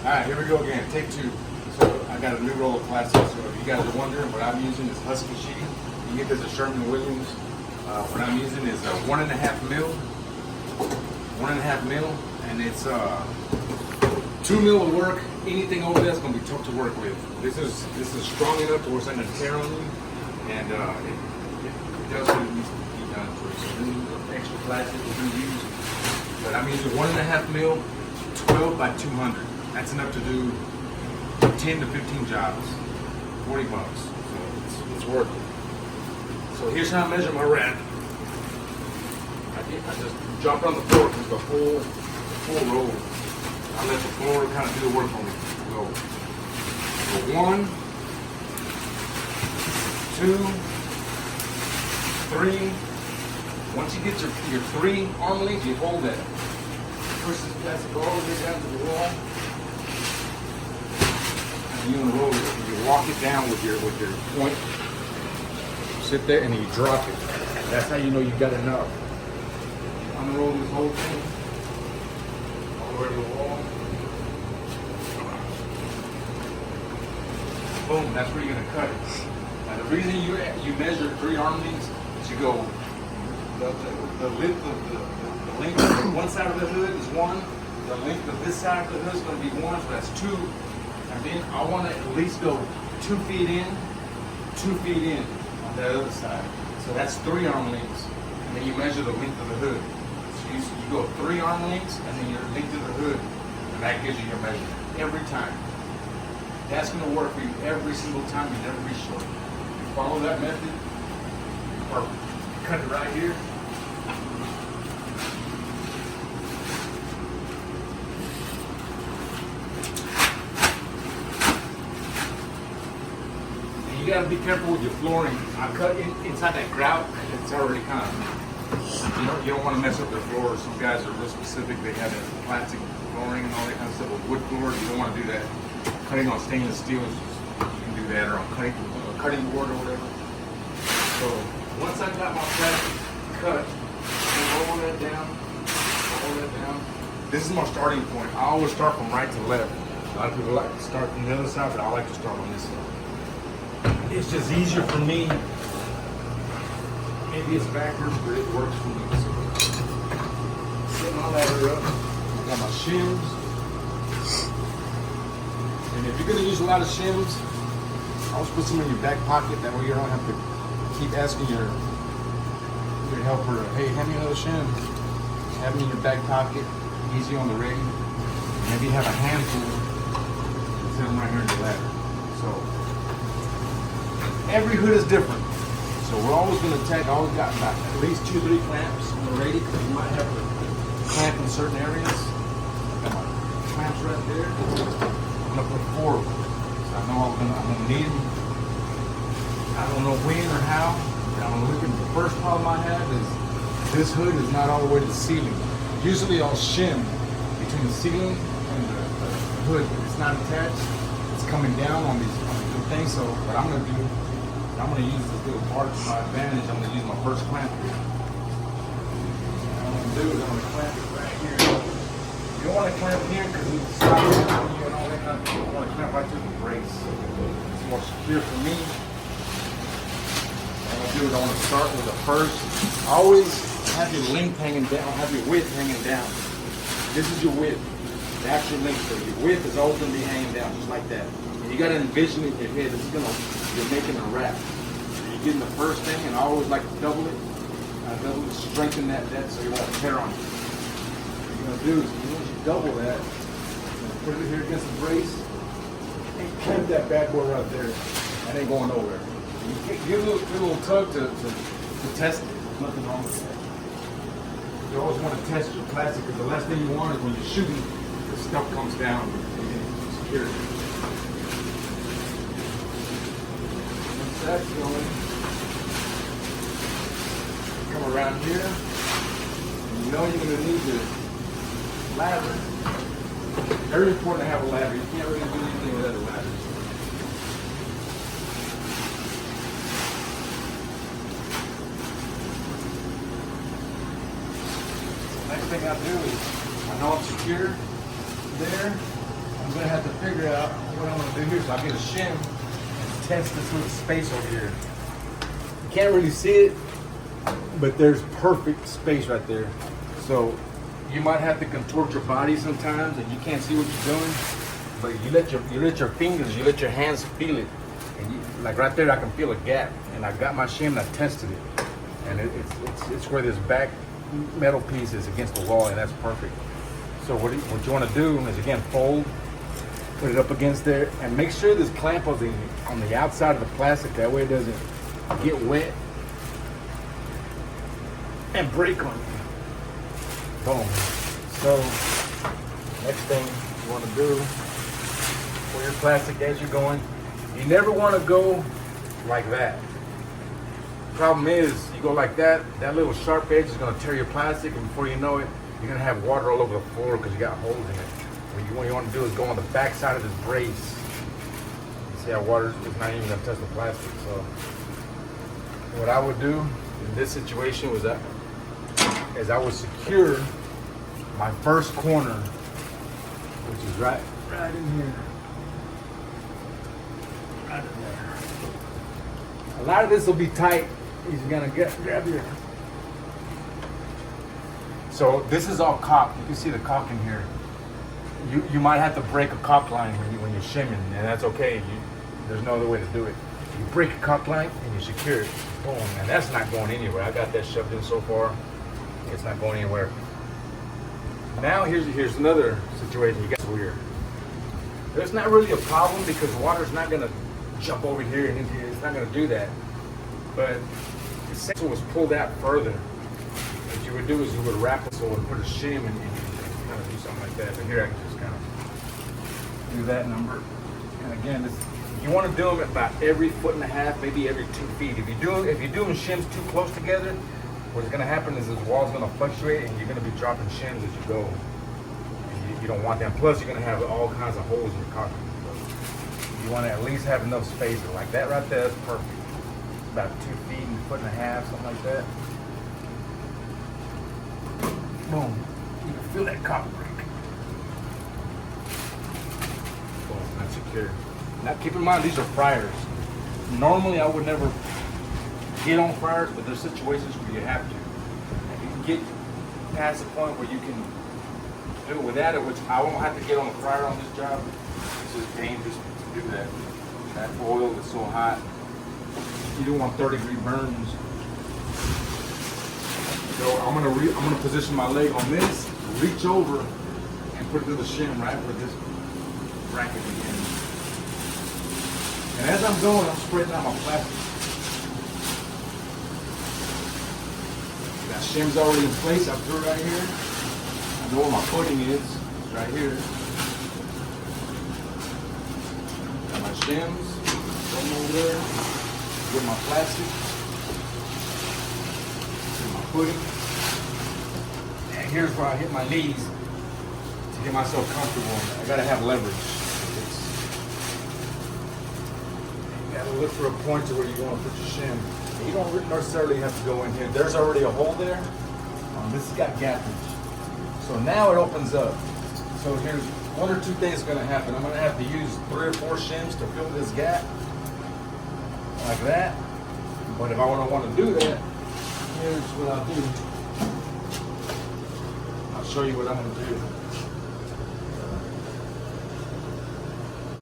Alright, here we go again. Take two. So I got a new roll of plastic. So if you guys are wondering, what I'm using is Husky sheeting. You can get this at Sherwin-Williams. What I'm using is a 1.5 mil. 1.5 mil, and it's 2 mil of work. Anything over that's gonna be tough to work with. This is strong enough to where it's not gonna tear on you, and it does what it needs to be done for you. So this is extra plastic that we use. But I'm using 1.5 mil, 12 by 200. That's enough to do 10 to 15 jobs, $40. So it's worth it. So here's how I measure my rack. I just drop it on the floor because the full roll. I let the floor kind of do the work for me. Go. So 1, 2, 3. Once you get your 3 arm lengths, you hold that. Push this plastic all the way down to the wall. And you unroll it. You walk it down with your point. Sit there and then you drop it. That's how you know you got enough. Unroll this whole thing all the way to the wall. Boom, that's where you're going to cut it. Now the reason you measure 3 arm lengths is you go, the length of the length of one side of the hood is 1, the length of this side of the hood is going to be 1, so that's 2. And then I want to at least go 2 feet in, 2 feet in on the other side. So that's 3 arm lengths. And then you measure the length of the hood. You go 3 arm lengths and then your length of the hood, and that gives you your measurement every time. That's going to work for you every single time. You never be short. You follow that method, or cut it right here. And you got to be careful with your flooring. I cut inside that grout. It's already kind of. You don't want to mess up their floors. Some guys are real specific. They have that plastic flooring and all that kind of stuff. With wood floors, you don't want to do that. Cutting on stainless steel, you can do that, or on cutting board or whatever. So once I got my plastic cut, roll that down, roll that down. This is my starting point. I always start from right to left. A lot of people like to start from the other side, but I like to start on this side. It's just easier for me. Maybe it's backwards, but it works for me. So, set my ladder up. I got my shims. And if you're going to use a lot of shims, always put some in your back pocket. That way you don't have to keep asking your helper, hey, hand me another shim. Have them in your back pocket, easy on the ready. Maybe you have a handful and set them right here in your ladder. So, every hood is different. So we're always going to I always got about at least 2 or 3 clamps on the radius because you might have to clamp in certain areas. Got my clamps right there. I'm going to put 4 of them. So I know I'm going to need them. I don't know when or how. But I'm looking. The first problem I have is this hood is not all the way to the ceiling. Usually I'll shim between the ceiling and the hood. It's not attached. It's coming down on these things. So what I'm going to do, I'm going to use this little part to my advantage. I'm going to use my first clamp here. What I'm going to do is I'm going to clamp it right here. You don't want to clamp here because it's sliding on you and all that kind of thing. You want to clamp right through the brace. It's more secure for me. What I'm going to do is I want to start with the first. Always have your length hanging down, have your width hanging down. This is your width. The actual length. So your width is always going to be hanging down just like that. And you got to envision it in your head. This is going to you're making a wrap. You're getting the first thing, and I always like to double it. Strengthen that so you won't tear on it. What you're gonna do is once you double that, put it here against the brace, and clamp that bad boy right there. That ain't going nowhere. You give it a little tug to test it. There's nothing wrong with that. You always want to test your plastic because the last thing you want is when you're shooting, the stuff comes down and you secure it. That's going. Come around here. And you know you're going to need your ladder. Very important to have a ladder. You can't really do anything without a ladder. So next thing I do is I know I'm secure there. I'm gonna have to figure out what I'm gonna do here. So I'll get a shim and test this little space over here. You can't really see it, but there's perfect space right there. So you might have to contort your body sometimes and you can't see what you're doing, but you let your fingers, you let your hands feel it. And you, like right there, I can feel a gap. And I got my shim and I tested it. And it's where this back metal piece is against the wall, and that's perfect. So what you want to do is, again, fold, put it up against there, and make sure this clamp on the outside of the plastic. That way it doesn't get wet and break on you. Boom. So next thing you want to do for your plastic as you're going, you never want to go like that. Problem is, you go like that, that little sharp edge is going to tear your plastic, and before you know it, you're going to have water all over the floor because you got holes in it. What you want to do is go on the back side of this brace. You see how water is not even going to touch the plastic. So what I would do in this situation was that is I would secure my first corner, which is right in here. Right in there. A lot of this will be tight. He's gonna grab your. So this is all caulk. You can see the caulk in here. You might have to break a caulk line when you're shimming, and that's okay. There's no other way to do it. You break a caulk line and you secure it. Boom, and that's not going anywhere. I got that shoved in so far. It's not going anywhere. Now here's another situation. You got weird. There's not really a problem because water's not gonna jump over here and into here. It's not gonna do that. But the sensor was pulled out further. What you would do is you would wrap it so it would put a shim and kind of do something like that. But here I can just kind of do that number. And again, you want to do them about every 1.5 feet, maybe every 2 feet. If you're doing shims too close together, what's going to happen is this wall's going to fluctuate and you're going to be dropping shims as you go. And you don't want that. Plus, you're going to have all kinds of holes in your caulk. You want to at least have enough space. Like that right there, that's perfect. About 2 feet and 1.5 feet, something like that. Boom. You can feel that caulk break. Boom, that's secure. Now keep in mind, these are fryers. Normally I would never get on fryers, but there's situations where you have to. And you can get past the point where you can do it without it, which I won't have to get on a fryer on this job. It's just dangerous to do that. That oil is so hot. You don't want 30-degree burns. So I'm gonna position my leg on this, reach over, and put it through the shim right where this bracket begins. And as I'm going, I'm spreading out my plastic. That shim's already in place. I threw it right here. I know where my footing is. It's right here. Got my shims going over there. Get my plastic. Get my footing. And here's where I hit my knees to get myself comfortable. I gotta have leverage. You gotta look for a point to where you want to put your shim. You don't necessarily have to go in here. There's already a hole there. This has got gappage. So now it opens up. So here's one or two things going to happen. I'm going to have to use 3 or 4 shims to fill this gap. Like that. But if I want to do that, here's what I'll do. I'll show you what I'm going to do.